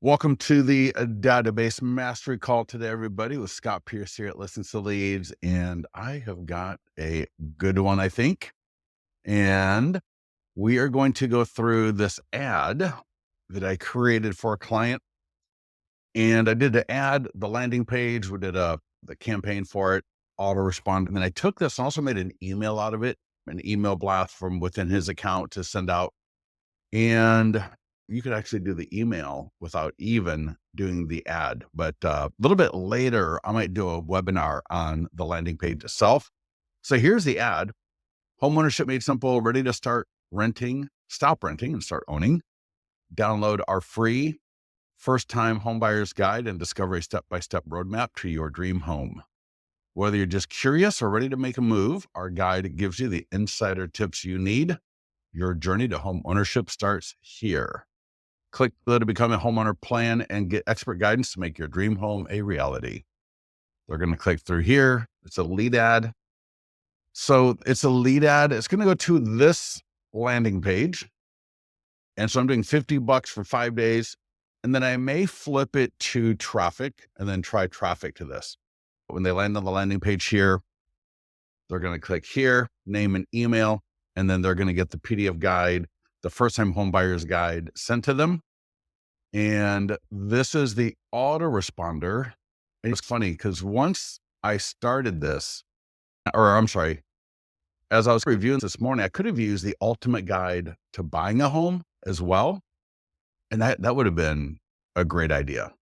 Welcome to the Database Mastery Call today, everybody, with Scott Pierce here at Listens to Leads. And I have got a good one, I think. And we are going to go through this ad that I created for a client. And I did the ad, the landing page, we did the campaign for it, autoresponder. And then I took this and also made an email out of it, an email blast from within his account to send out. And you could actually do the email without even doing the ad. But a little bit later, I might do a webinar on the landing page itself. So here's the ad. Homeownership made simple, ready to start renting, stop renting and start owning. Download our free first-time homebuyer's guide and discover a step-by-step roadmap to your dream home. Whether you're just curious or ready to make a move, our guide gives you the insider tips you need. Your journey to home ownership starts here. Click below to become a homeowner plan and get expert guidance to make your dream home a reality. They're going to click through here. It's a lead ad. So it's a lead ad. It's going to go to this landing page. And so I'm doing $50 for 5 days. And then I may flip it to traffic and then try traffic to this. When they land on the landing page here, they're going to click here, name and email, and then they're going to get the PDF guide, the first-time home buyer's guide sent to them. And this is the autoresponder. And it's funny because once I started this, as I was reviewing this morning, I could have used the ultimate guide to buying a home as well. And that would have been a great idea.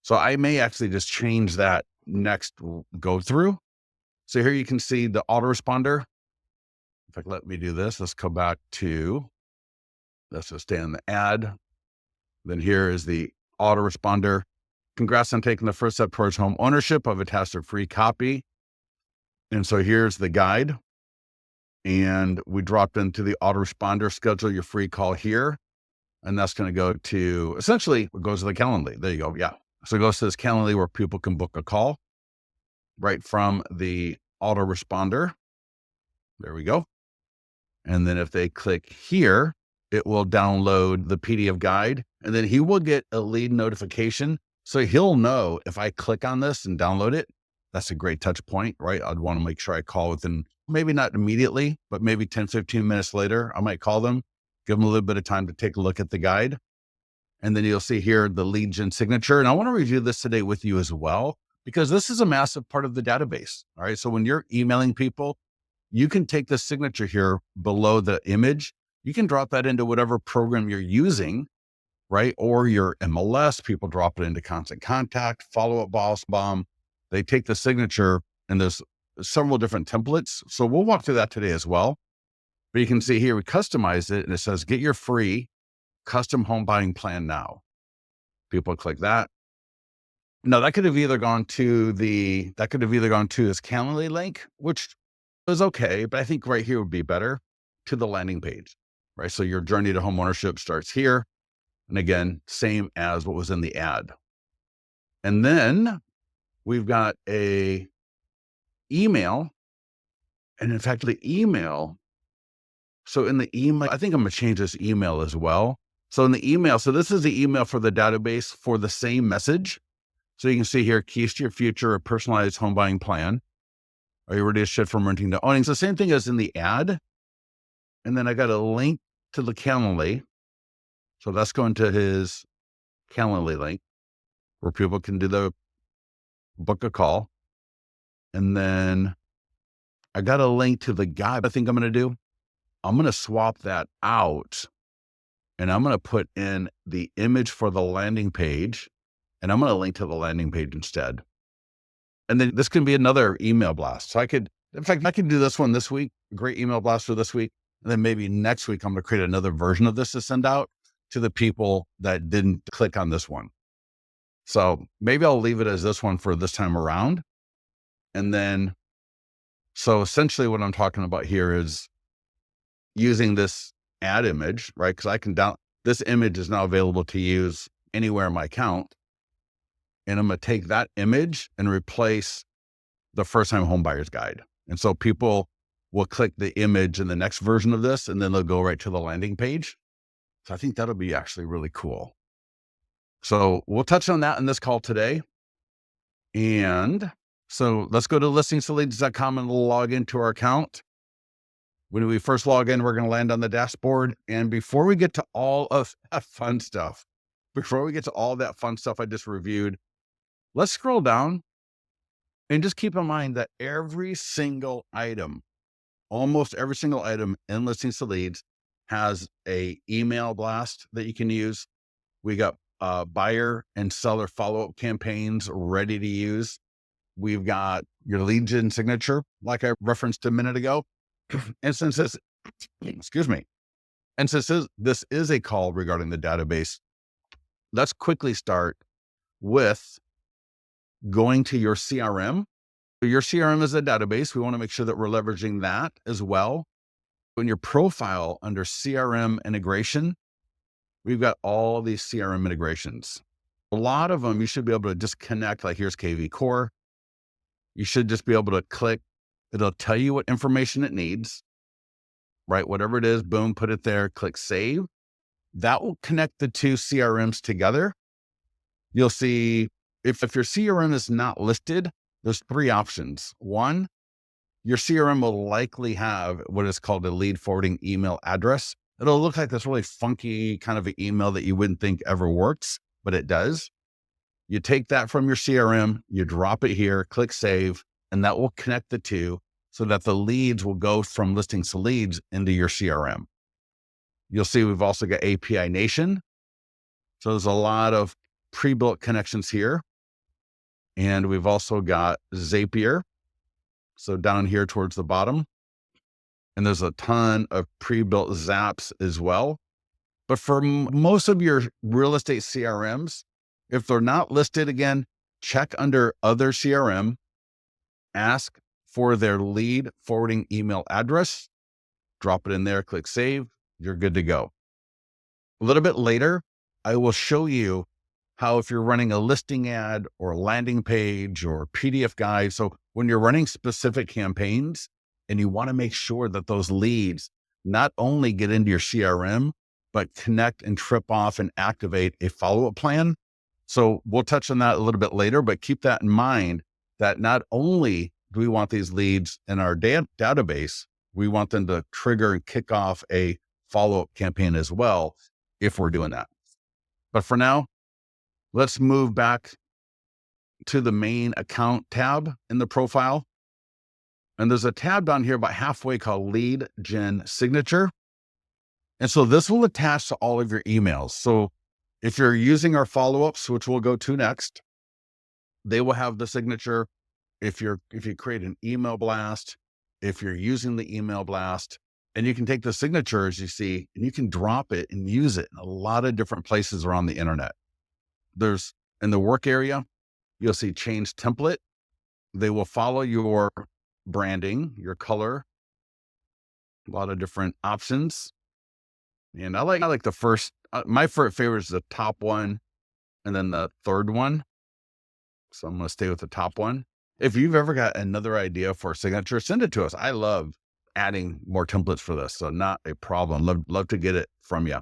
So I may actually just change that next go through. So here you can see the autoresponder. In fact, let me do this. Let's go back to, let's just stay in the ad. Then here is the autoresponder. Congrats on taking the first step towards home ownership. I've attached a free copy. And so here's the guide. And we dropped into the autoresponder, schedule your free call here. And that's going to go to, essentially, it goes to the Calendly. There you go. Yeah. So it goes to this Calendly where people can book a call right from the autoresponder. There we go. And then if they click here, it will download the PDF guide, and then he will get a lead notification. So he'll know if I click on this and download it, that's a great touch point, right? I'd want to make sure I call within, maybe not immediately, but maybe 10, 15 minutes later, I might call them, give them a little bit of time to take a look at the guide. And then you'll see here the lead gen signature. And I want to review this today with you as well, because this is a massive part of the database. All right. So when you're emailing people, you can take the signature here below the image. You can drop that into whatever program you're using, right? Or your MLS, people drop it into Constant Contact, Follow-Up Bomb. They take the signature, and there's several different templates. So we'll walk through that today as well. But you can see here, we customize it, and it says, get your free custom home buying plan now. People click that. Now that could have either gone to this Calendly link, which is okay, but I think right here would be better, to the landing page, right? So your journey to home ownership starts here. And again, same as what was in the ad. And then we've got a email. And in fact, the email, so in the email, I think I'm going to change this email as well. So in the email, so this is the email for the database for the same message. So you can see here, keys to your future, a personalized home buying plan. Are you ready to shift from renting to owning? So same thing as in the ad. And then I got a link to the Calendly. So that's going to his Calendly link where people can do the book a call. And then I got a link to the guide. I think I'm going to do, I'm going to swap that out, and I'm going to put in the image for the landing page, and I'm going to link to the landing page instead. And then this can be another email blast. So I could do this one this week, a great email blast for this week. And then maybe next week, I'm going to create another version of this to send out to the people that didn't click on this one. So maybe I'll leave it as this one for this time around. And then, so essentially what I'm talking about here is using this ad image, right? Because I can this image is now available to use anywhere in my account. And I'm going to take that image and replace the first-time home buyer's guide. And so people will click the image in the next version of this, and then they'll go right to the landing page. So I think that'll be actually really cool. So we'll touch on that in this call today. And so let's go to listingstoleads.com and log into our account. When we first log in, we're going to land on the dashboard. And before we get to all of that fun stuff, I just reviewed, let's scroll down and just keep in mind that every single item, almost every single item in Listings to Leads has a email blast that you can use. We got buyer and seller follow-up campaigns ready to use. We've got your lead gen signature, like I referenced a minute ago. And since this, this is a call regarding the database, let's quickly start with going to your CRM. Your CRM is a database. We want to make sure that we're leveraging that as well. In your profile under CRM integration, we've got all these CRM integrations. A lot of them you should be able to just connect, like here's KV Core. You should just be able to click. It'll tell you what information it needs, right? Whatever it is, boom, put it there, click save. That will connect the two CRMs together. You'll see if your CRM is not listed, there's three options. One, your CRM will likely have what is called a lead forwarding email address. It'll look like this really funky kind of an email that you wouldn't think ever works, but it does. You take that from your CRM, you drop it here, click save, and that will connect the two so that the leads will go from Listings to Leads into your CRM. You'll see we've also got API Nation. So there's a lot of pre-built connections here. And we've also got Zapier. So down here towards the bottom. And there's a ton of pre-built Zaps as well. But for most of your real estate CRMs, if they're not listed, again, check under other CRM, ask for their lead forwarding email address, drop it in there, click save, you're good to go. A little bit later, I will show you how if you're running a listing ad or a landing page or PDF guide. So when you're running specific campaigns and you want to make sure that those leads not only get into your CRM, but connect and trip off and activate a follow-up plan. So we'll touch on that a little bit later, but keep that in mind that not only do we want these leads in our database, we want them to trigger and kick off a follow-up campaign as well, if we're doing that. But for now, let's move back to the main account tab in the profile. And there's a tab down here about halfway called Lead Gen Signature. And so this will attach to all of your emails. So if you're using our follow-ups, which we'll go to next, they will have the signature. If you create an email blast, if you're using the email blast, and you can take the signature, as you see, and you can drop it and use it in a lot of different places around the internet. There's in the work area, you'll see change template. They will follow your branding, your color, a lot of different options. And I like the first, my favorite is the top one and then the third one. So I'm going to stay with the top one. If you've ever got another idea for a signature, send it to us. I love adding more templates for this. So not a problem. Love to get it from you.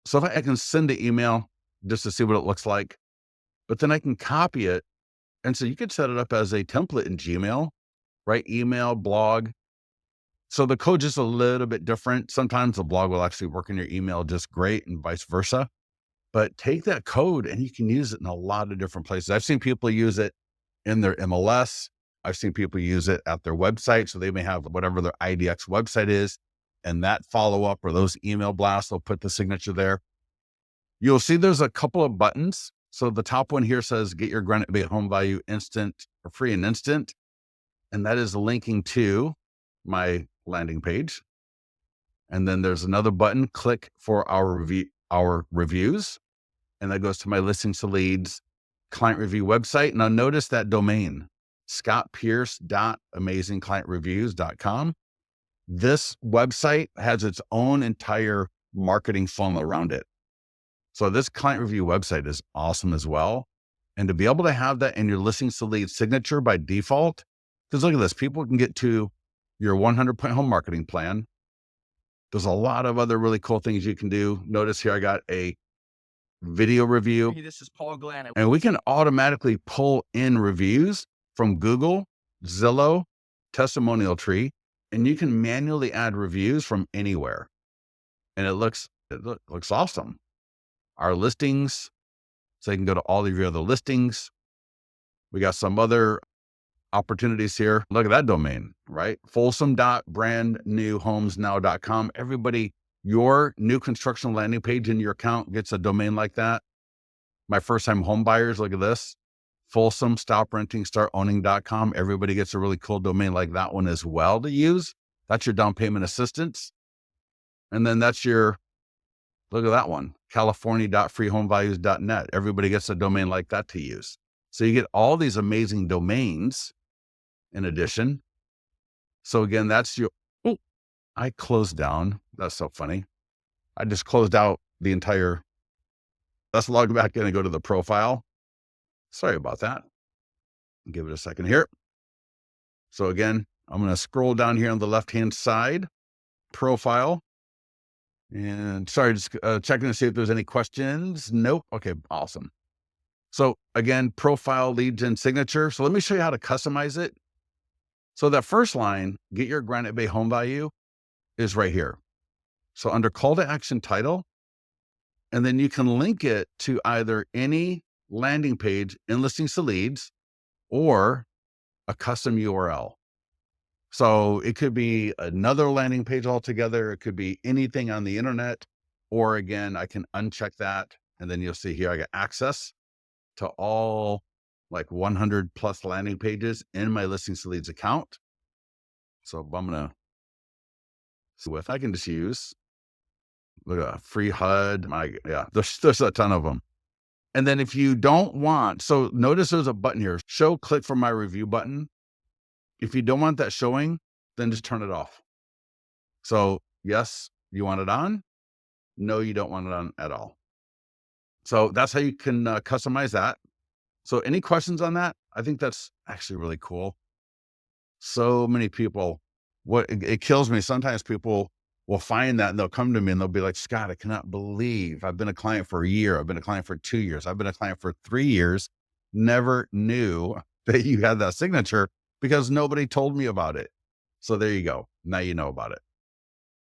So if I can send the email just to see what it looks like, but then I can copy it. And so you could set it up as a template in Gmail, right? Email, blog. So the code is a little bit different. Sometimes the blog will actually work in your email just great and vice versa. But take that code and you can use it in a lot of different places. I've seen people use it in their MLS. I've seen people use it at their website. So they may have whatever their IDX website is, and that follow-up or those email blasts, they'll put the signature there. You'll see there's a couple of buttons. So the top one here says, get your Granite Bay home value instant or free and instant. And that is linking to my landing page. And then there's another button, click for our reviews. And that goes to my Listings to Leads client review website. Now notice that domain, scottpierce.amazingclientreviews.com. This website has its own entire marketing funnel around it. So this client review website is awesome as well. And to be able to have that in your Listings to Leads signature by default, because look at this, people can get to your 100-point home marketing plan. There's a lot of other really cool things you can do. Notice here, I got a video review. Hey, this is Paul Glenn. And we can automatically pull in reviews from Google, Zillow, Testimonial Tree, and you can manually add reviews from anywhere. And it looks awesome. Our listings, so you can go to all of your other listings. We got some other opportunities here. Look at that domain, right? Folsom.brandnewhomesnow.com. Everybody, your new construction landing page in your account gets a domain like that. My first time home buyers, look at this. Folsom, stop renting, start owning.com. Everybody gets a really cool domain like that one as well to use. That's your down payment assistance. And then that's your, look at that one, california.freehomevalues.net. Everybody gets a domain like that to use. So you get all these amazing domains in addition. So again, that's your, oh, I closed down. That's so funny. I just closed out the entire, let's log back in and go to the profile. Sorry about that. Give it a second here. So again, I'm going to scroll down here on the left-hand side, profile. And sorry, just checking to see if there's any questions. Nope. Okay, awesome. So again, profile, lead gen, signature. So let me show you how to customize it. So that first line, get your Granite Bay home value, is right here. So under call to action title, and then you can link it to either any landing page in listings to leads or a custom URL. So it could be another landing page altogether. It could be anything on the internet, or again, I can uncheck that. And then you'll see here, I got access to all like 100 plus landing pages in my listings to leads account. So I'm going to see if I can just use, look at free HUD. There's a ton of them. And then if you don't want, so notice there's a button here, show click for my review button. If you don't want that showing, then just turn it off. So yes, you want it on. No, you don't want it on at all. So that's how you can customize that. So any questions on that? I think that's actually really cool. So many people, it kills me. Sometimes people will find that and they'll come to me and they'll be like, Scott, I cannot believe I've been a client for a year. I've been a client for 2 years. I've been a client for 3 years. Never knew that you had that signature because nobody told me about it. So there you go. Now you know about it.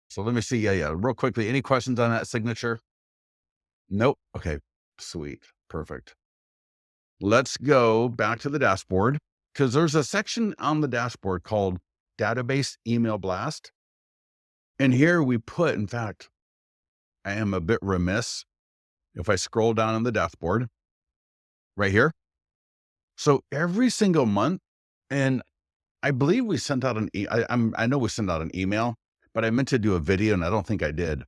So let me see. Yeah. Real quickly, any questions on that signature? Nope. Okay. Sweet. Perfect. Let's go back to the dashboard because there's a section on the dashboard called database email blast. And here we put, in fact, I am a bit remiss if I scroll down on the dashboard right here. So every single month, and I believe we sent out I know we sent out an email, but I meant to do a video and I don't think I did.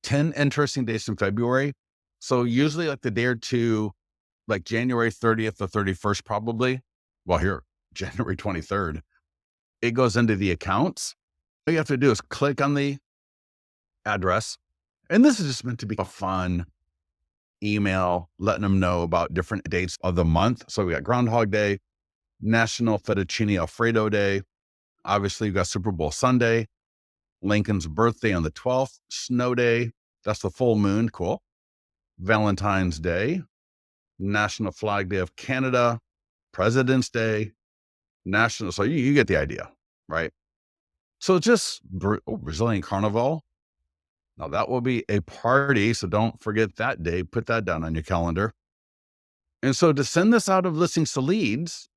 10 interesting days in February. So usually like the day or two, like January 30th or 31st, probably. Well, here, January 23rd, it goes into the accounts. All you have to do is click on the address. And this is just meant to be a fun email, letting them know about different dates of the month. So we got Groundhog Day, National Fettuccine Alfredo Day. Obviously, you got Super Bowl Sunday, Lincoln's birthday on the 12th, Snow Day. That's the full moon. Cool. Valentine's Day, National Flag Day of Canada, President's Day, National. So you get the idea, right? So just Brazilian Carnival. Now that will be a party. So don't forget that day. Put that down on your calendar. And so to send this out of listings to leads,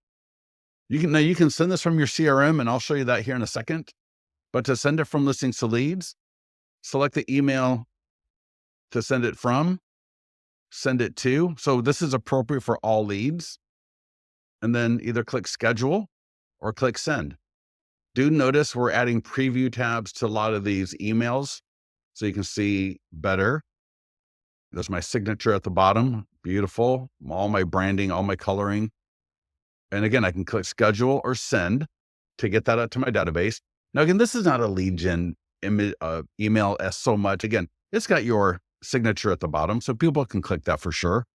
you can send this from your CRM, and I'll show you that here in a second. But to send it from listings to leads, select the email to send it from, send it to. So this is appropriate for all leads. And then either click schedule or click send. Do notice we're adding preview tabs to a lot of these emails so you can see better. There's my signature at the bottom. Beautiful. All my branding, all my coloring. And again, I can click schedule or send to get that out to my database. Now, again, this is not a lead gen email as so much. Again, it's got your signature at the bottom, so people can click that for sure.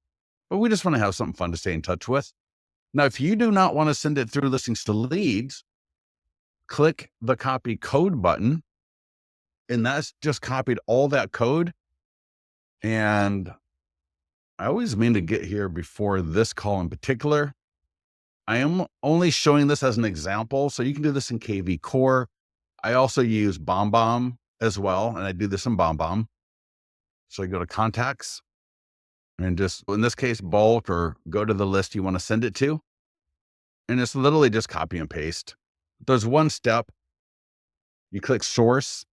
But we just want to have something fun to stay in touch with. Now, if you do not want to send it through listings to leads, click the copy code button, and that's just copied all that code. And I always mean to get here before this call in particular. I am only showing this as an example. So you can do this in KV Core. I also use BombBomb as well. And I do this in BombBomb. So you go to contacts and just, in this case, bulk, or go to the list you want to send it to. And it's literally just copy and paste. There's one step. You click source.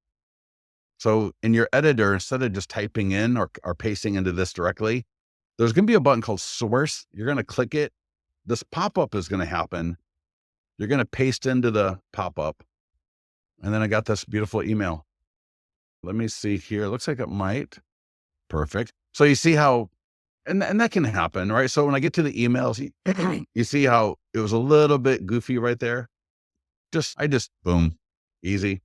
So in your editor, instead of just typing in or pasting into this directly, there's going to be a button called source. You're going to click it. This pop-up is going to happen. You're going to paste into the pop-up. And then I got this beautiful email. Let me see here. Looks like it might. Perfect. So you see how, and that can happen, right? So when I get to the emails, you see how it was a little bit goofy right there. I just boom, easy.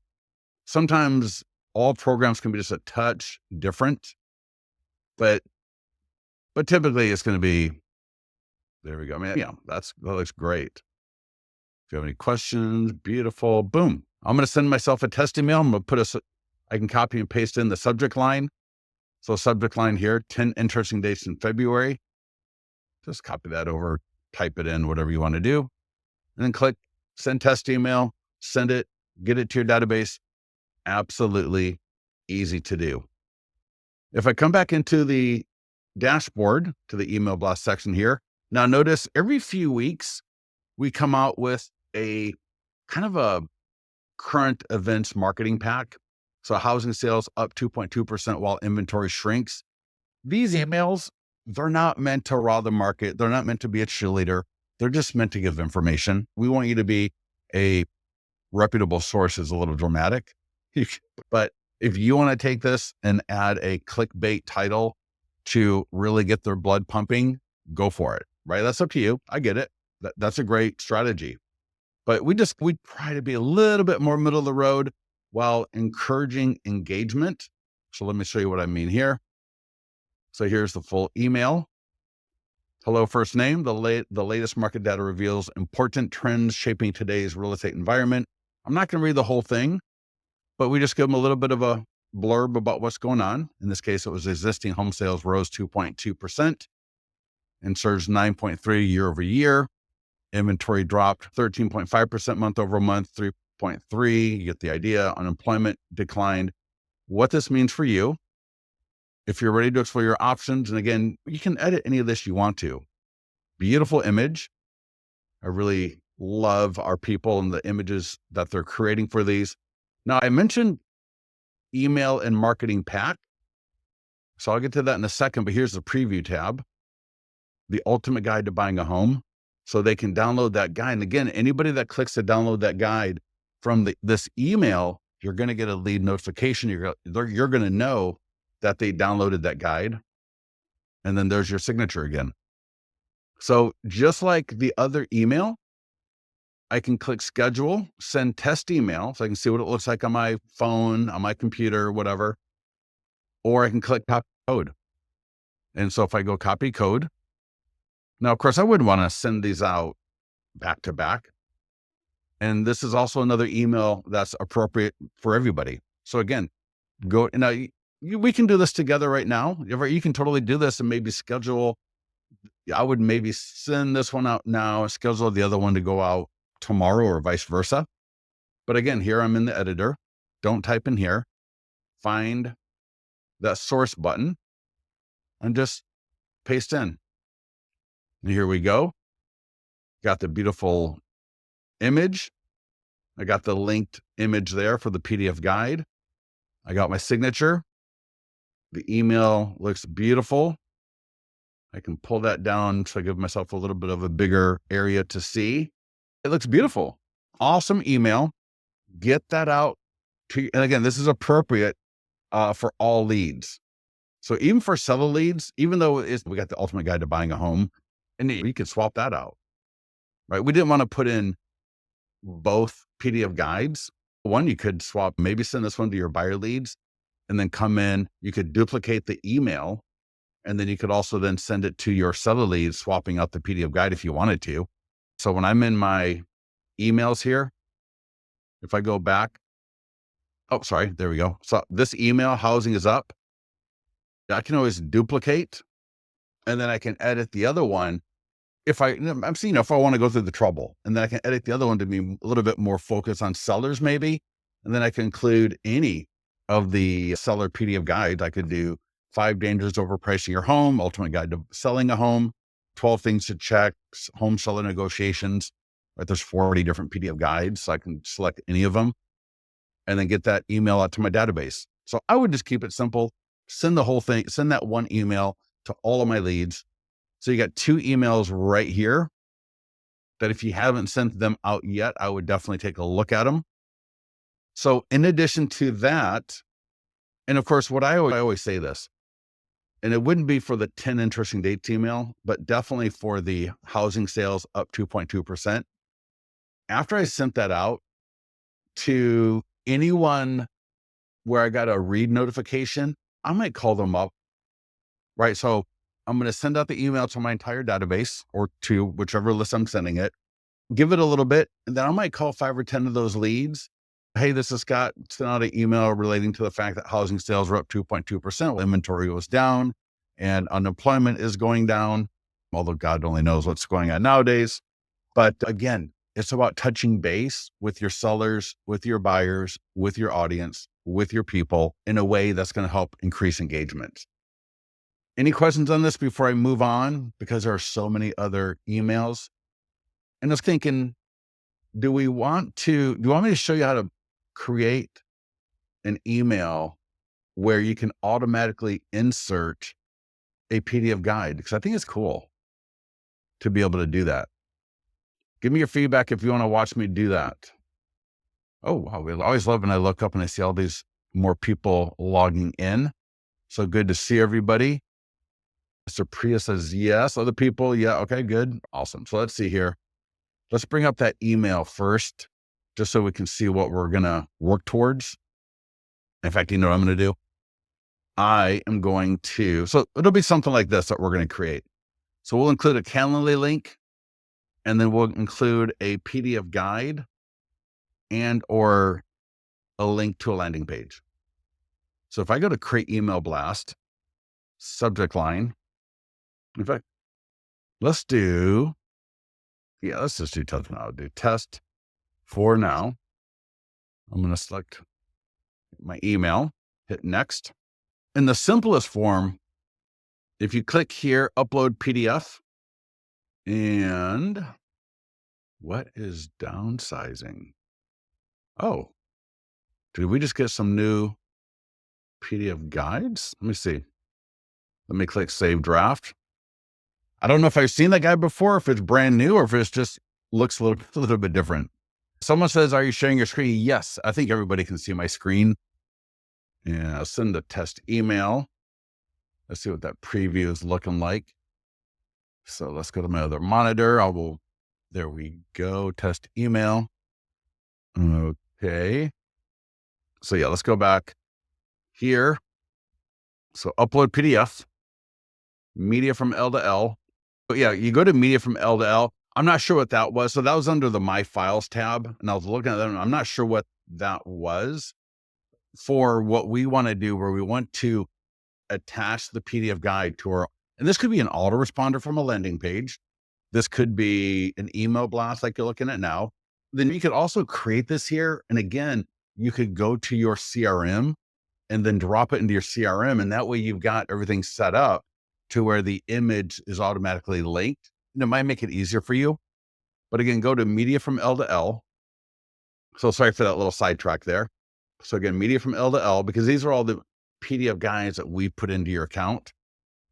Sometimes all programs can be just a touch different, but typically it's going to be, there we go. I mean, yeah, that looks great. If you have any questions, beautiful, boom. I'm going to send myself a test email. I'm going to I can copy and paste in the subject line. So subject line here, 10 interesting dates in February. Just copy that over, type it in, whatever you want to do. And then click send test email, send it, get it to your database. Absolutely easy to do. If I come back into the dashboard to the email blast section here, now notice every few weeks, we come out with a kind of a current events marketing pack. So housing sales up 2.2% while inventory shrinks. These emails, they're not meant to raw the market. They're not meant to be a cheerleader. They're just meant to give information. We want you to be a reputable source, is a little dramatic. But if you want to take this and add a clickbait title to really get their blood pumping, go for it, right? That's up to you. I get it. That's a great strategy. But we try to be a little bit more middle of the road while encouraging engagement. So let me show you what I mean here. So here's the full email. Hello, first name. The latest market data reveals important trends shaping today's real estate environment. I'm not going to read the whole thing, but we just give them a little bit of a blurb about what's going on. In this case, it was existing home sales rose 2.2% and surged 9.3 year over year. Inventory dropped 13.5% month over month, 3.3. You get the idea. Unemployment declined. What this means for you, if you're ready to explore your options, and again, you can edit any of this you want to. Beautiful image. I really love our people and the images that they're creating for these. Now, I mentioned email and marketing pack. So I'll get to that in a second, but here's the preview tab, the ultimate guide to buying a home. So they can download that guide. And again, anybody that clicks to download that guide from this email, you're going to get a lead notification. You're going to know that they downloaded that guide. And then there's your signature again. So just like the other email, I can click schedule, send test email. So I can see what it looks like on my phone, on my computer, whatever. Or I can click copy code. And so if I go copy code, now, of course, I wouldn't want to send these out back to back. And this is also another email that's appropriate for everybody. So again, go now. We can do this together right now. You can totally do this and maybe schedule. I would maybe send this one out now, schedule the other one to go out tomorrow or vice versa. But again, here I'm in the editor. Don't type in here. Find that source button and just paste in. And here we go. Got the beautiful image. I got the linked image there for the PDF guide. I got my signature. The email looks beautiful. I can pull that down so I give myself a little bit of a bigger area to see. It looks beautiful. Awesome email. Get that out to, and again, this is appropriate for all leads. So even for seller leads, even though we got the ultimate guide to buying a home, and you could swap that out, right? We didn't want to put in both PDF guides. One, you could swap, maybe send this one to your buyer leads and then come in, you could duplicate the email. And then you could also then send it to your seller leads, swapping out the PDF guide if you wanted to. So when I'm in my emails here, if I go back, oh, sorry, there we go. So this email, housing is up. I can always duplicate And then I can edit the other one if I'm seeing if I want to go through the trouble, and then I can edit the other one to be a little bit more focused on sellers maybe. And then I can include any of the seller PDF guides. I could do 5 dangers overpricing your home, ultimate guide to selling a home, 12 things to check, home seller negotiations. Right, there's 40 different PDF guides, so I can select any of them and then get that email out to my database. So I would just keep it simple, send the whole thing, send that one email to all of my leads. So you got 2 emails right here that if you haven't sent them out yet, I would definitely take a look at them. So in addition to that, and of course, I always say this, and it wouldn't be for the 10 interesting dates email, but definitely for the housing sales up 2.2%. After I sent that out to anyone where I got a read notification, I might call them up, right? So I'm going to send out the email to my entire database or to whichever list I'm sending it, give it a little bit, and then I might call 5 or 10 of those leads. Hey, this is Scott. Send out an email relating to the fact that housing sales were up 2.2%. Inventory was down and unemployment is going down, although God only knows what's going on nowadays. But again, it's about touching base with your sellers, with your buyers, with your audience, with your people in a way that's going to help increase engagement. Any questions on this before I move on? Because there are so many other emails. And I was thinking, do you want me to show you how to create an email where you can automatically insert a PDF guide? Because I think it's cool to be able to do that. Give me your feedback if you want to watch me do that. Oh, wow. I always love when I look up and I see all these more people logging in. So good to see everybody. Mr. Priya says, yes. Other people, yeah. Okay, good. Awesome. So let's see here. Let's bring up that email first, just so we can see what we're going to work towards. In fact, you know what I'm going to do? I am going to, so it'll be something like this that we're going to create. So we'll include a Calendly link, and then we'll include a PDF guide and or a link to a landing page. So if I go to create email blast, subject line, in fact, let's just do test now. I'll do test for now. I'm going to select my email, hit next. In the simplest form, if you click here, upload PDF, and what is downsizing? Oh, did we just get some new PDF guides? Let me see. Let me click save draft. I don't know if I've seen that guide before, if it's brand new or if it's just looks a little bit different. Someone says, are you sharing your screen? Yes, I think everybody can see my screen. And I'll send a test email. Let's see what that preview is looking like. So let's go to my other monitor. There we go. Test email. Okay. So yeah, let's go back here. So upload PDF, media from L to L. But yeah, you go to media from L to L. I'm not sure what that was. So that was under the My Files tab. And I was looking at that, and I'm not sure what that was for what we want to do, where we want to attach the PDF guide to our, and this could be an autoresponder from a landing page. This could be an email blast like you're looking at now. Then you could also create this here. And again, you could go to your CRM and then drop it into your CRM. And that way you've got everything set up to where the image is automatically linked. And it might make it easier for you. But again, go to media from L to L. So sorry for that little sidetrack there. So again, media from L to L, because these are all the PDF guides that we put into your account.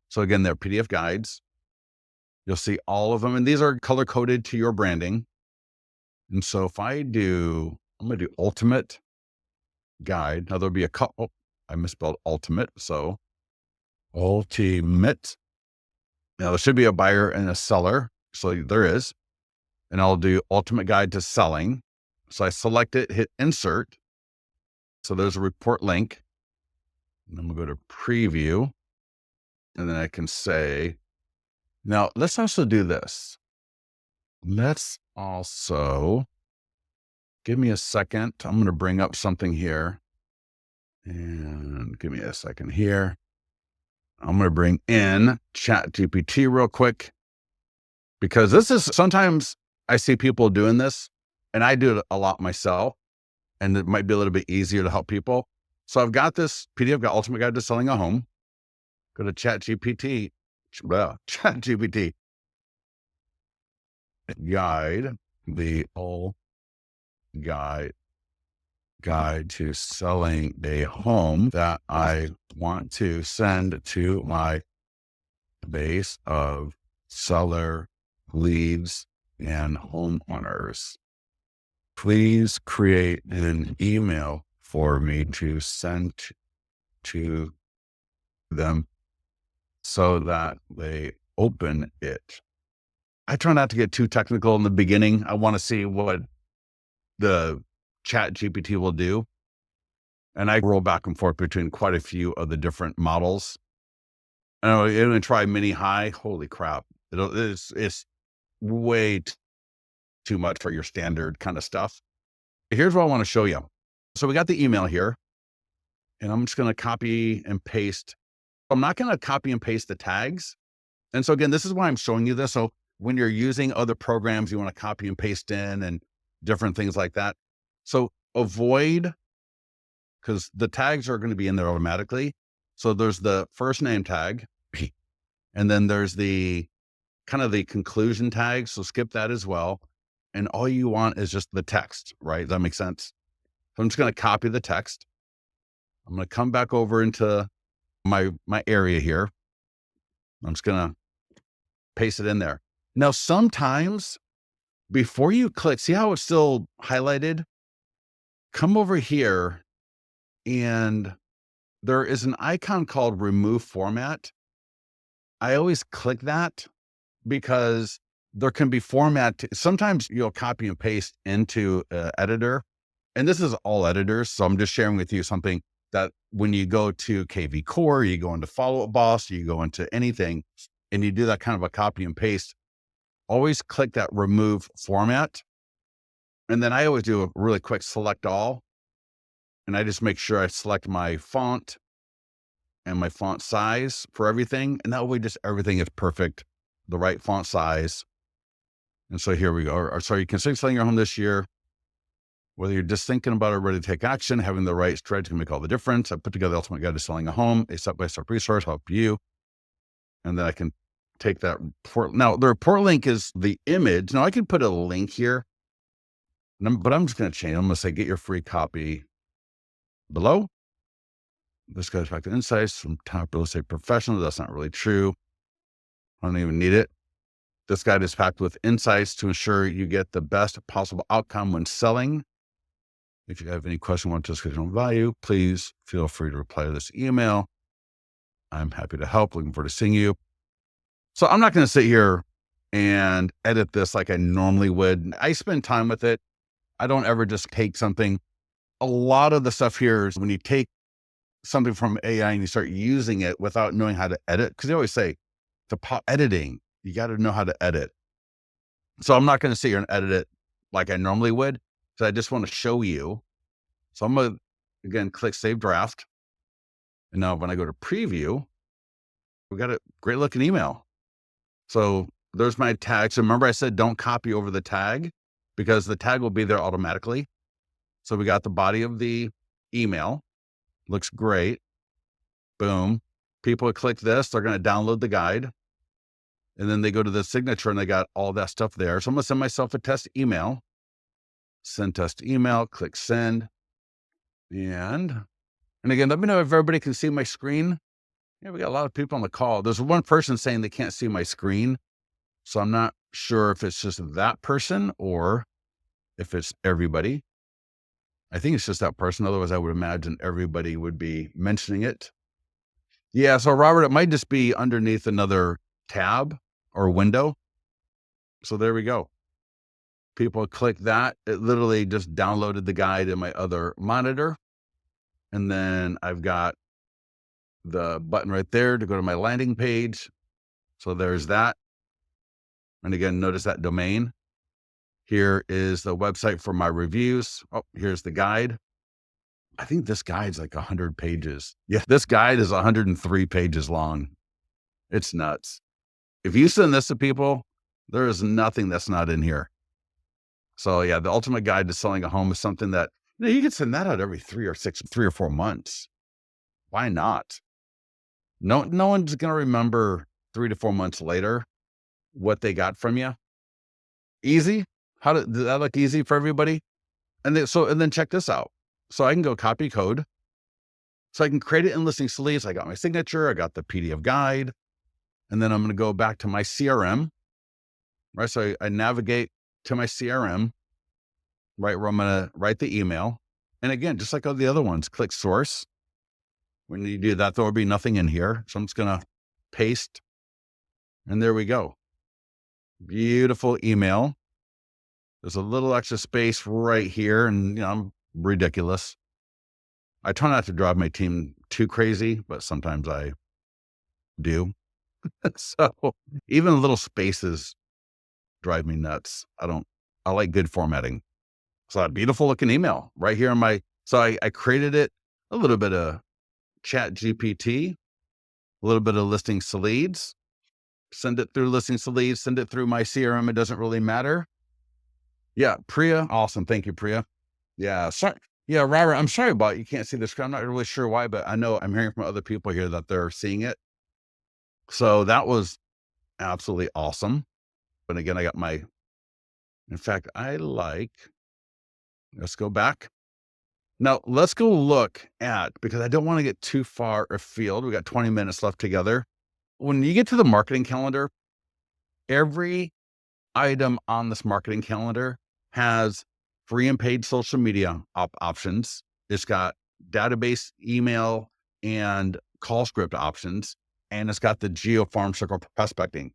So again, they're PDF guides. You'll see all of them. And these are color coded to your branding. And so if I'm going to do ultimate guide. Now there'll be I misspelled ultimate. So ultimate. Now there should be a buyer and a seller. So there is. And I'll do ultimate guide to selling. So I select it, hit insert. So there's a report link. And I'm going to go to preview. And then I can say, now let's also do this. Let's also, give me a second. I'm going to bring up something here. And give me a second here. I'm going to bring in ChatGPT real quick, because this is sometimes I see people doing this, and I do it a lot myself, and it might be a little bit easier to help people. So I've got this PDF, got Ultimate Guide to Selling a Home. Go to ChatGPT, ChatGPT guide, the whole guide to selling a home that I want to send to my base of seller leads and homeowners. Please create an email for me to send to them so that they open it. I try not to get too technical in the beginning. I want to see what the Chat GPT will do. And I roll back and forth between quite a few of the different models. And I'm going to try mini high. Holy crap. It's way too much for your standard kind of stuff. Here's what I want to show you. So we got the email here, and I'm just going to copy and paste. I'm not going to copy and paste the tags. And so again, this is why I'm showing you this. So when you're using other programs, you want to copy and paste in and different things like that. So avoid, because the tags are going to be in there automatically. So there's the first name tag, and then there's the kind of the conclusion tag. So skip that as well. And all you want is just the text, right? Does that make sense? So I'm just going to copy the text. I'm going to come back over into my area here. I'm just going to paste it in there. Now, sometimes before you click, see how it's still highlighted? Come over here, and there is an icon called Remove Format. I always click that because there can be format. Sometimes you'll copy and paste into an editor, and this is all editors. So I'm just sharing with you something that when you go to KV Core, you go into Follow Up Boss, you go into anything, and you do that kind of a copy and paste, always click that Remove Format. And then I always do a really quick select all. And I just make sure I select my font and my font size for everything. And that way just everything is perfect, the right font size. And so here we go. So you can start selling your home this year. Whether you're just thinking about it, ready to take action, having the right strategy can make all the difference. I put together the Ultimate Guide to Selling a Home, a step-by-step resource to help you. And then I can take that report. Now the report link is the image. Now I can put a link here, but I'm just going to change. I'm going to say, get your free copy below. This goes back to insights from top real estate professional. That's not really true. I don't even need it. This guide is packed with insights to ensure you get the best possible outcome when selling. If you have any question on discussion value, please feel free to reply to this email. I'm happy to help. Looking forward to seeing you. So I'm not going to sit here and edit this like I normally would. I spend time with it. I don't ever just take something. A lot of the stuff here is when you take something from AI and you start using it without knowing how to edit, because they always say editing, you got to know how to edit. So I'm not going to sit here and edit it like I normally would. So I just want to show you. So I'm going to, again, click Save Draft. And now when I go to preview, we got a great looking email. So there's my tag. So remember I said, don't copy over the tag because the tag will be there automatically. So we got the body of the email. Looks great. Boom. People click this, they're going to download the guide. And then they go to the signature and they got all that stuff there. So I'm going to send myself a test email. Send test email, click send. And again, let me know if everybody can see my screen. Yeah, we got a lot of people on the call. There's one person saying they can't see my screen. So I'm not sure if it's just that person or if it's everybody. I think it's just that person. Otherwise, I would imagine everybody would be mentioning it. Yeah. So Robert, it might just be underneath another tab or window. So there we go. People click that. It literally just downloaded the guide in my other monitor. And then I've got the button right there to go to my landing page. So there's that. And again, notice that domain. Here is the website for my reviews. Oh, here's the guide. I think this guide's like 100 pages. Yeah, this guide is 103 pages long. It's nuts. If you send this to people, there is nothing that's not in here. So yeah, the ultimate guide to selling a home is something that you can send that out every 3 or 4 months. Why not? No one's gonna remember 3 to 4 months later what they got from you. Easy? Does that look easy for everybody? And then check this out. So I can go copy code. So I can create it in listing sleeves. I got my signature, I got the PDF guide, and then I'm going to go back to my CRM, right? So I navigate to my CRM, right, where I'm going to write the email. And again, just like all the other ones, click source. When you do that, there will be nothing in here. So I'm just going to paste, and there we go. Beautiful email. There's a little extra space right here, and I'm ridiculous. I try not to drive my team too crazy, but sometimes I do. So even little spaces drive me nuts. I like good formatting. So a beautiful looking email right here on I created it, a little bit of ChatGPT, a little bit of listing leads, send it through listing leads, send it through my CRM. It doesn't really matter. Yeah. Priya. Awesome. Thank you, Priya. Yeah. Sorry. Yeah. Robert, I'm sorry about, you can't see the screen. I'm not really sure why, but I know I'm hearing from other people here that they're seeing it. So that was absolutely awesome. But again, in fact, let's go back. Now let's go look at, because I don't want to get too far afield. We got 20 minutes left together. When you get to the marketing calendar, every item on this marketing calendar has free and paid social media options. It's got database, email, and call script options. And it's got the geo farm circle prospecting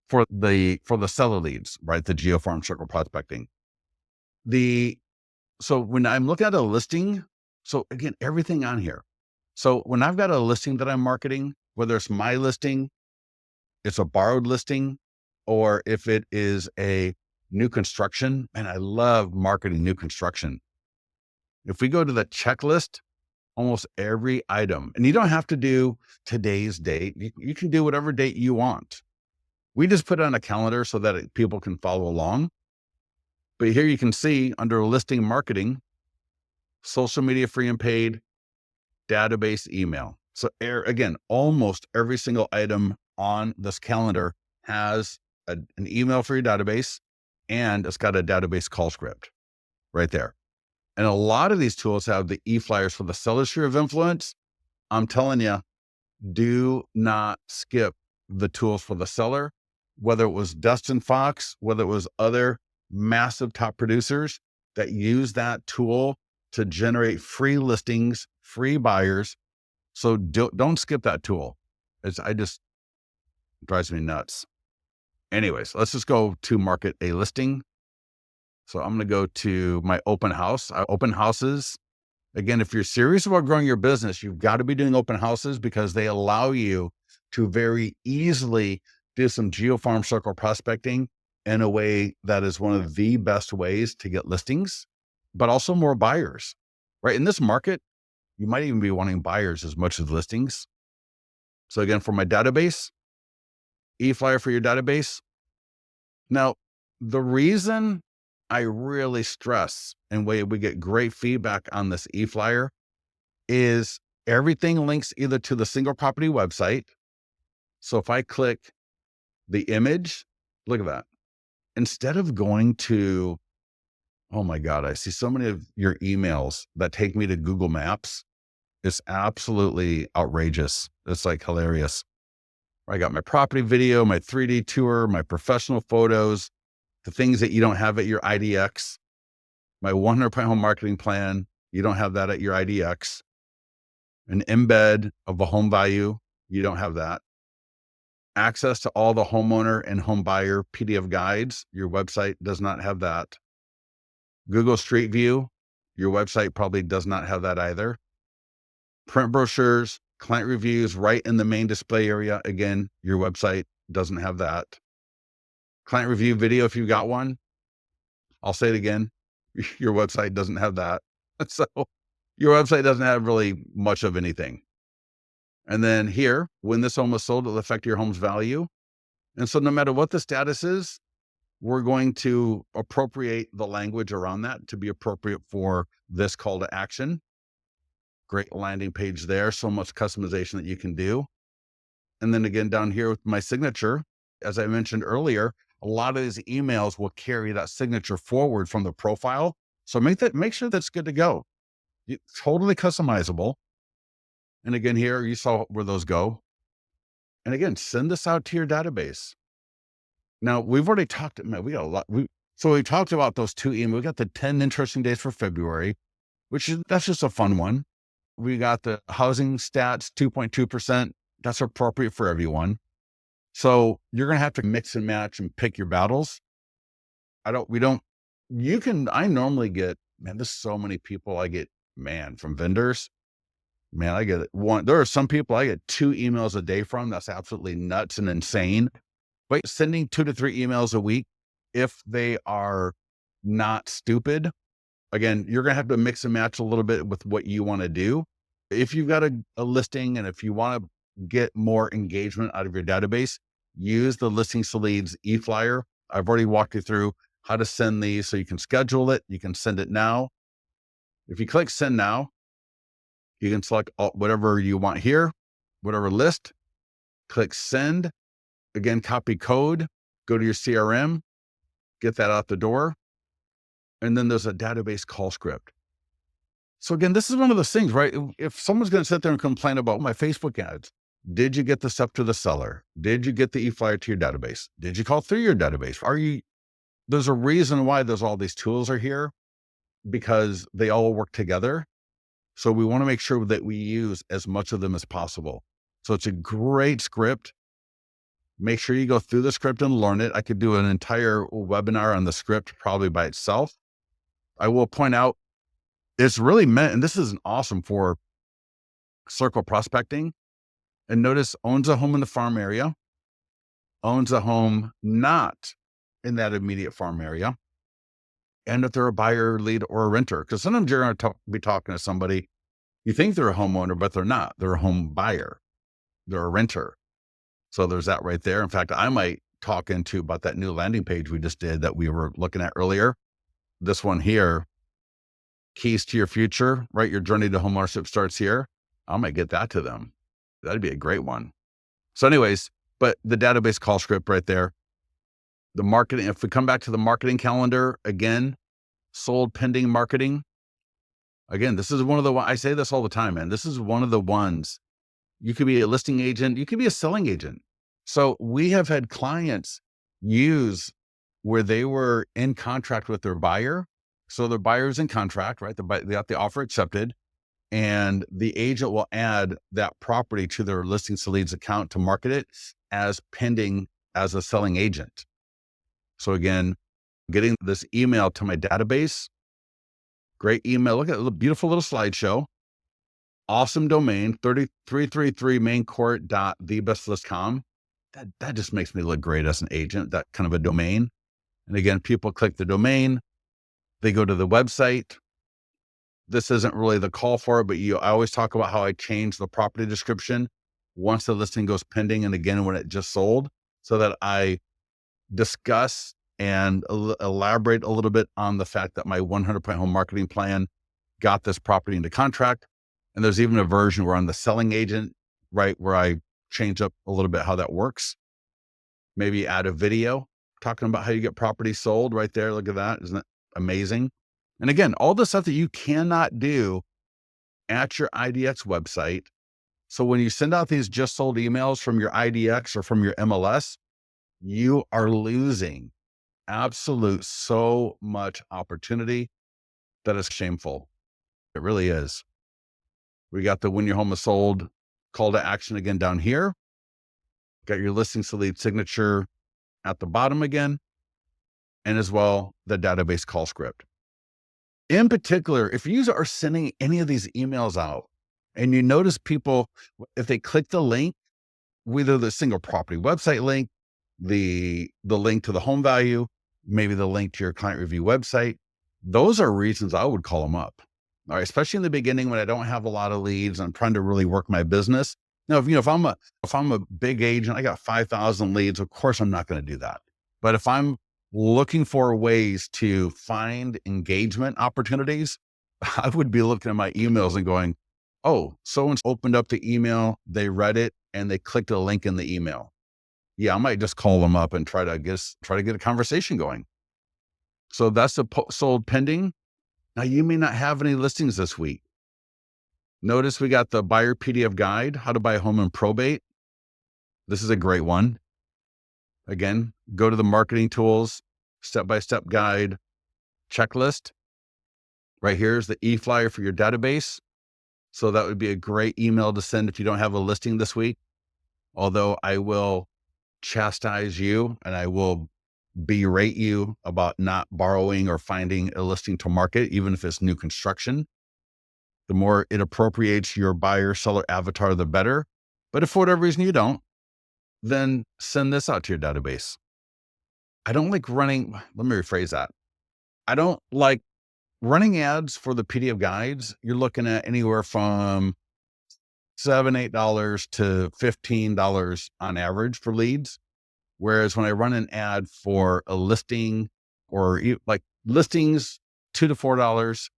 for the seller leads, right? The geo farm circle prospecting. So when I'm looking at a listing, so again, everything on here. So when I've got a listing that I'm marketing, whether it's my listing, it's a borrowed listing, or if it is a new construction, and I love marketing new construction. If we go to the checklist, almost every item, and you don't have to do today's date. You can do whatever date you want. We just put it on a calendar so that people can follow along. But here you can see under listing marketing, social media free and paid, database, email. So again, almost every single item on this calendar has an email for your database, and it's got a database call script right there. And a lot of these tools have the e-flyers for the seller sphere of influence. I'm telling you, do not skip the tools for the seller, whether it was Dustin Fox, whether it was other massive top producers that use that tool to generate free listings, free buyers. So don't skip that tool. It just drives me nuts. Anyways, let's just go to market a listing. So I'm going to go to my open house. Open houses. Again, if you're serious about growing your business, you've got to be doing open houses because they allow you to very easily do some geofarm circle prospecting in a way that is one of the best ways to get listings, but also more buyers, right? In this market, you might even be wanting buyers as much as listings. So again, for my database, e-flyer for your database. Now, the reason I really stress and we get great feedback on this e-flyer is everything links either to the single property website. So if I click the image, look at that. Instead of going to, oh my God, I see so many of your emails that take me to Google Maps. It's absolutely outrageous. It's like hilarious. I got my property video, my 3D tour, my professional photos, the things that you don't have at your IDX, my 100% home marketing plan. You don't have that at your IDX. An embed of a home value. You don't have that. Access to all the homeowner and home buyer PDF guides. Your website does not have that. Google Street View. Your website probably does not have that either. Print brochures, client reviews right in the main display area. Again, your website doesn't have that. Client review video, if you've got one. I'll say it again. Your website doesn't have that. So your website doesn't have really much of anything. And then here, when this home was sold, it'll affect your home's value. And so no matter what the status is, we're going to appropriate the language around that to be appropriate for this call to action. Great landing page there. So much customization that you can do. And then again, down here with my signature, as I mentioned earlier, a lot of these emails will carry that signature forward from the profile. So make sure that's good to go. Totally customizable. And again, here you saw where those go. And again, send this out to your database. Now we've already talked, man, we got a lot. So we talked about those two emails. We got the 10 interesting days for February, that's just a fun one. We got the housing stats, 2.2%. That's appropriate for everyone. So you're going to have to mix and match and pick your battles. I normally get, man, there's so many people I get, man, from vendors. Man, I get one. There are some people I get 2 emails a day from. That's absolutely nuts and insane. But sending 2 to 3 emails a week, if they are not stupid, again, you're going to have to mix and match a little bit with what you want to do. If you've got a listing and if you want to get more engagement out of your database, use the Listings to Leads e-flyer. I've already walked you through how to send these so you can schedule it. You can send it now. If you click send now, you can select whatever you want here, whatever list, click send. Again, copy code, go to your CRM, get that out the door. And then there's a database call script. So again, this is one of those things, right? If someone's going to sit there and complain about my Facebook ads, did you get the stuff to the seller? Did you get the e-flyer to your database? Did you call through your database? There's a reason why there's all these tools are here, because they all work together. So we want to make sure that we use as much of them as possible. So it's a great script. Make sure you go through the script and learn it. I could do an entire webinar on the script probably by itself. I will point out it's really meant, and this is awesome for circle prospecting. And notice owns a home in the farm area, owns a home not in that immediate farm area, and if they're a buyer, lead, or a renter. Because sometimes you're going to be talking to somebody, you think they're a homeowner, but they're not. They're a home buyer. They're a renter. So there's that right there. In fact, I might talk about that new landing page we just did that we were looking at earlier. This one here, keys to your future, right? Your journey to homeownership starts here. I might get that to them. That'd be a great one. So anyways, but the database call script right there, the marketing, if we come back to the marketing calendar again, sold pending marketing. Again, this is one of the, I say this all the time, man. This is one of the ones. You could be a listing agent. You could be a selling agent. So we have had clients use where they were in contract with their buyer. So the buyer's in contract, right? They got the offer accepted, and the agent will add that property to their Listings to Leads account to market it as pending as a selling agent. So again, getting this email to my database, great email. Look at the beautiful little slideshow. Awesome domain, 333maincourt.thebestlist.com. That just makes me look great as an agent, that kind of a domain. And again, people click the domain, they go to the website. This isn't really the call for it, but I always talk about how I change the property description once the listing goes pending, and again, when it just sold, so that I discuss and elaborate a little bit on the fact that my 100-point home marketing plan got this property into contract. And there's even a version where I'm the selling agent, right, where I change up a little bit how that works. Maybe add a video talking about how you get property sold right there. Look at that. Isn't that amazing? And again, all the stuff that you cannot do at your IDX website. So when you send out these just sold emails from your IDX or from your MLS, you are losing so much opportunity that is shameful. It really is. We got the when your home is sold call to action again down here. Got your Listings to Lead signature at the bottom again, and as well the database call script. In particular, if you are sending any of these emails out and you notice people, if they click the link, whether the single property website link, the link to the home value, maybe the link to your client review website, those are reasons I would call them up. All right, especially in the beginning when I don't have a lot of leads, I'm trying to really work my business. Now, if I'm a big agent, I got 5,000 leads, of course I'm not going to do that. But if I'm looking for ways to find engagement opportunities, I would be looking at my emails and going, "Oh, someone's opened up the email, they read it, and they clicked a link in the email." Yeah, I might just call them up and try to get a conversation going. So that's the sold pending. Now, you may not have any listings this week. Notice we got the buyer PDF guide, how to buy a home in probate. This is a great one. Again, go to the marketing tools, step-by-step guide, checklist. Right here is the e-flyer for your database. So that would be a great email to send if you don't have a listing this week. Although I will chastise you and I will berate you about not borrowing or finding a listing to market, even if it's new construction. The more it appropriates your buyer seller avatar, the better. But if for whatever reason you don't, then send this out to your database. I don't like running, let me rephrase that. I don't like running ads for the PDF guides. You're looking at anywhere from $7, $8 to $15 on average for leads. Whereas when I run an ad for a listing or like listings, $2 to $4,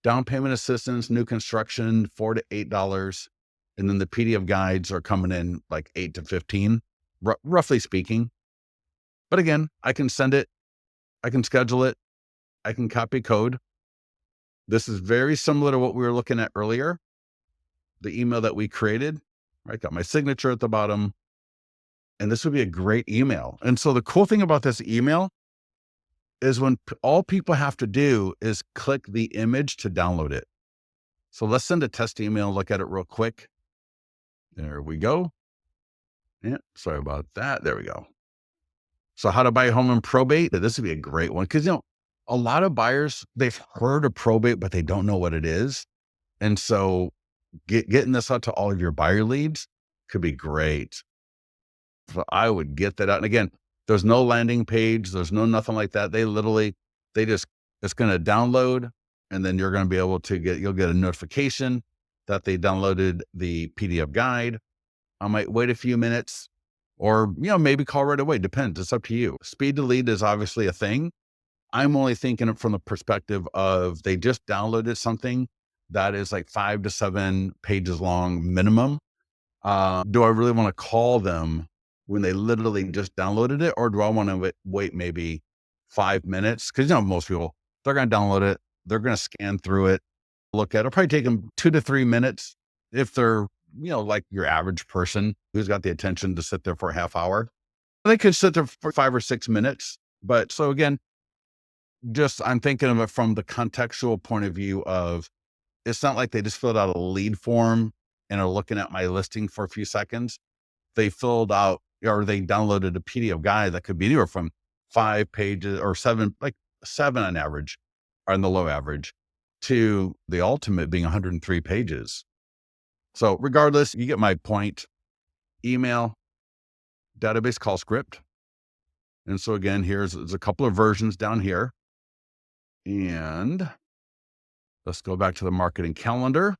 down payment assistance, new construction, $4 to $8. And then the PDF guides are coming in like 8 to 15, roughly speaking. But again, I can send it, I can schedule it, I can copy code. This is very similar to what we were looking at earlier, the email that we created. I got my signature at the bottom, and this would be a great email. And so the cool thing about this email is when all people have to do is click the image to download it. So let's send a test email, look at it real quick. There we go. Yeah, sorry about that. There we go. So how to buy a home in probate. This would be a great one because, a lot of buyers, they've heard of probate, but they don't know what it is. And so getting this out to all of your buyer leads could be great. So I would get that out. And again, there's no landing page. There's no nothing like that. It's going to download, and then you're going to be able to you'll get a notification that they downloaded the PDF guide. I might wait a few minutes or, maybe call right away. Depends. It's up to you. Speed to lead is obviously a thing. I'm only thinking it from the perspective of they just downloaded something that is like 5 to 7 pages long minimum. Do I really want to call them when they literally just downloaded it? Or do I want to wait maybe 5 minutes? Because, most people, they're going to download it. They're going to scan through it, look at it. It'll probably take them 2 to 3 minutes if they're, like your average person who's got the attention to sit there for a half hour. They could sit there for 5 or 6 minutes. But so again, I'm thinking of it from the contextual point of view of it's not like they just filled out a lead form and are looking at my listing for a few seconds. They filled out or they downloaded a PDF guide that could be anywhere from 5 pages or 7, like 7 on average, or on the low average, to the ultimate being 103 pages. So regardless, you get my point. Email, database call script. And so again, there's a couple of versions down here. And let's go back to the marketing calendar,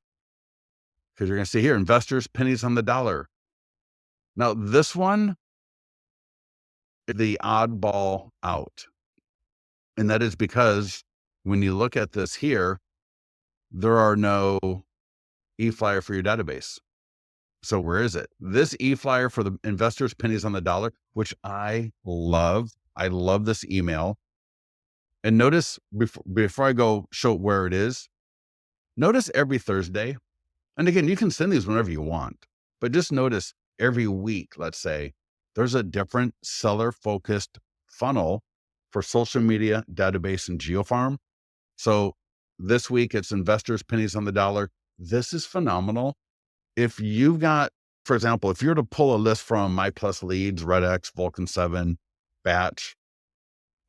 because you're going to see here, investors, pennies on the dollar. Now, this one, the oddball out. And that is because when you look at this here, there are no e-flyer for your database. So where is it? This e-flyer for the investors, pennies on the dollar, which I love. I love this email. And notice before I go show where it is, notice every Thursday. And again, you can send these whenever you want, but just notice every week, let's say, there's a different seller focused funnel for social media, database, and geofarm. So this week it's investors, pennies on the dollar. This is phenomenal. If you've got, for example, if you're to pull a list from My Plus Leads, RedX, Vulcan 7, Batch,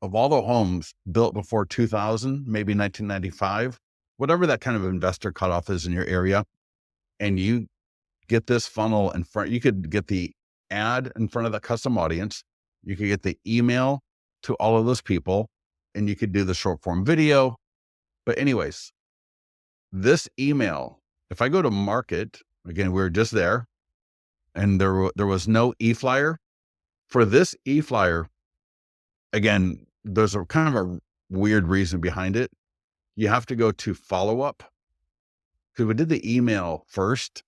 of all the homes built before 2000, maybe 1995, whatever that kind of investor cutoff is in your area, and you get this funnel in front, you could get the ad in front of the custom audience, you could get the email to all of those people, and you could do the short form video. But anyways, this email, if I go to market, again, we were just there and there was no e-flyer. For this e-flyer, again, there's a kind of a weird reason behind it. You have to go to follow-up because we did the email first.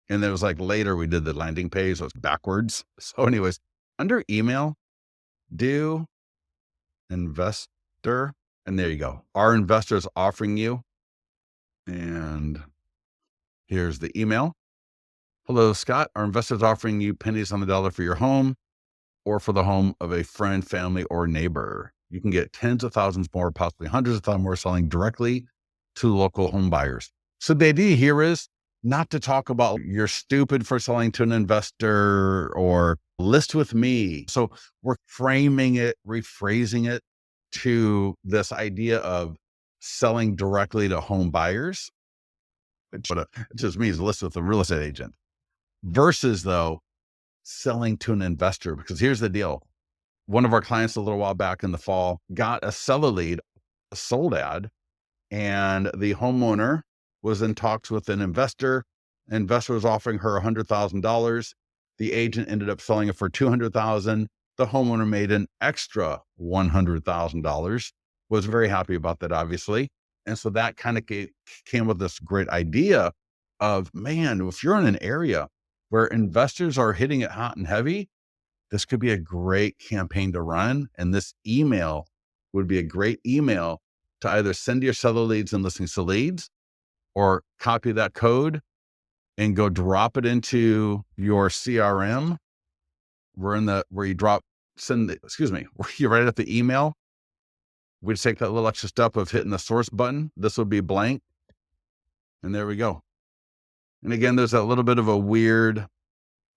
And then it was like later we did the landing page. So it's backwards. So anyways, under email, do investor. And there you go. Our investors offering you. And here's the email. Hello, Scott. Our investors offering you pennies on the dollar for your home or for the home of a friend, family, or neighbor. You can get tens of thousands more, possibly hundreds of thousands more selling directly to local home buyers. So the idea here is not to talk about you're stupid for selling to an investor or list with me. So we're framing it, rephrasing it to this idea of selling directly to home buyers. It just means list with a real estate agent versus though selling to an investor. Because here's the deal. One of our clients a little while back in the fall got a seller lead, a sold ad, and the homeowner was in talks with an investor. Investor was offering her $100,000. The agent ended up selling it for $200,000. The homeowner made an extra $100,000. Was very happy about that, obviously. And so that kind of came with this great idea of, man, if you're in an area where investors are hitting it hot and heavy, this could be a great campaign to run. And this email would be a great email to either send your seller leads and listings to leads or copy that code and go drop it into your CRM. Where you where you write up the email. We take that little extra step of hitting the source button. This will be blank. And there we go. And again, there's a little bit of a weird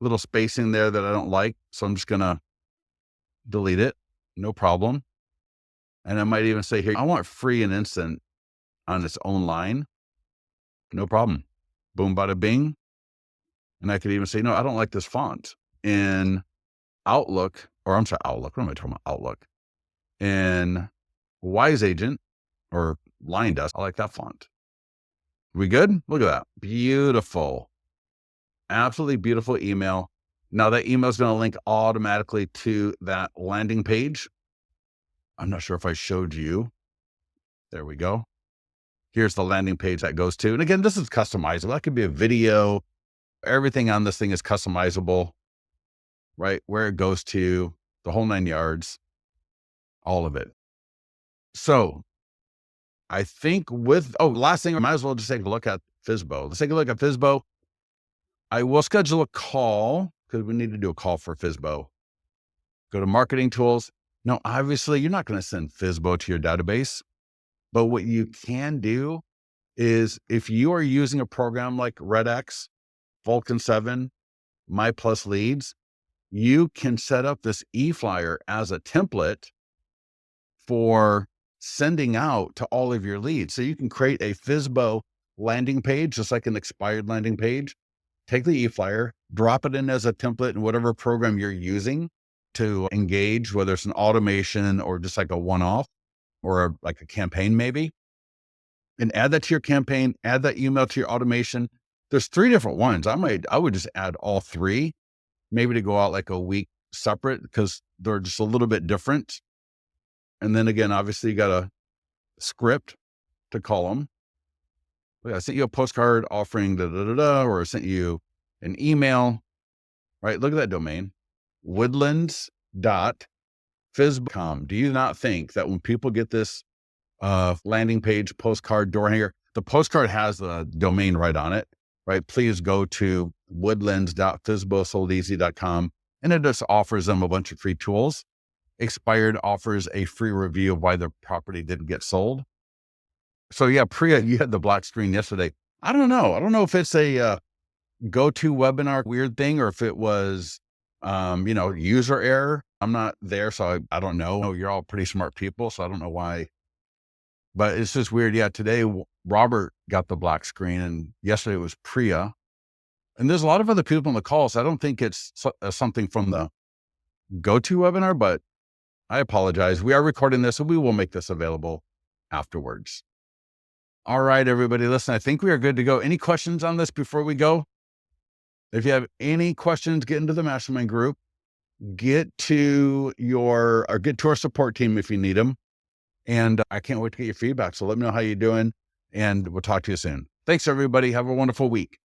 little spacing there that I don't like. So I'm just going to delete it. No problem. And I might even say here, I want free and instant on its own line. No problem. Boom, bada bing. And I could even say, no, I don't like this font in Outlook, or I'm sorry, Outlook. What am I talking about? Outlook. In Wise Agent or Line Desk, I like that font. We good? Look at that. Beautiful. Absolutely beautiful email. Now that email is going to link automatically to that landing page. I'm not sure if I showed you. There we go. Here's the landing page that goes to. And again, this is customizable. That could be a video. Everything on this thing is customizable, right? Where it goes to, the whole 9 yards, all of it. So I think last thing, I might as well just take a look at FSBO. Let's take a look at FSBO. I will schedule a call because we need to do a call for FSBO. Go to marketing tools. Now, obviously you're not going to send FSBO to your database, but what you can do is if you are using a program like RedX, Vulcan 7, My Plus Leads, you can set up this e-flyer as a template for sending out to all of your leads. So you can create a FSBO landing page, just like an expired landing page. Take the e-flyer, drop it in as a template in whatever program you're using to engage, whether it's an automation or just like a one-off or like a campaign maybe, and add that to your campaign, add that email to your automation. There's 3 different ones. I would just add all 3, maybe to go out like a week separate because they're just a little bit different. And then again, obviously you got a script to call them. I sent you a postcard offering or I sent you an email, right? Look at that domain, woodlands.fsbo.com. Do you not think that when people get this landing page, postcard, door hanger, the postcard has the domain right on it, right? Please go to woodlands.fsbosoldeasy.com, and it just offers them a bunch of free tools. Expired offers a free review of why their property didn't get sold. So yeah, Priya, you had the black screen yesterday. I don't know if it's a go-to webinar weird thing or if it was, user error. I'm not there, so I don't know. You're all pretty smart people, so I don't know why. But it's just weird. Yeah, today Robert got the black screen, and yesterday it was Priya. And there's a lot of other people on the call, so I don't think it's something from the go-to webinar, but I apologize. We are recording this, and we will make this available afterwards. All right, everybody, listen, I think we are good to go. Any questions on this before we go? If you have any questions, get into the mastermind group, get to our support team if you need them. And I can't wait to get your feedback. So let me know how you're doing, and we'll talk to you soon. Thanks, everybody. Have a wonderful week.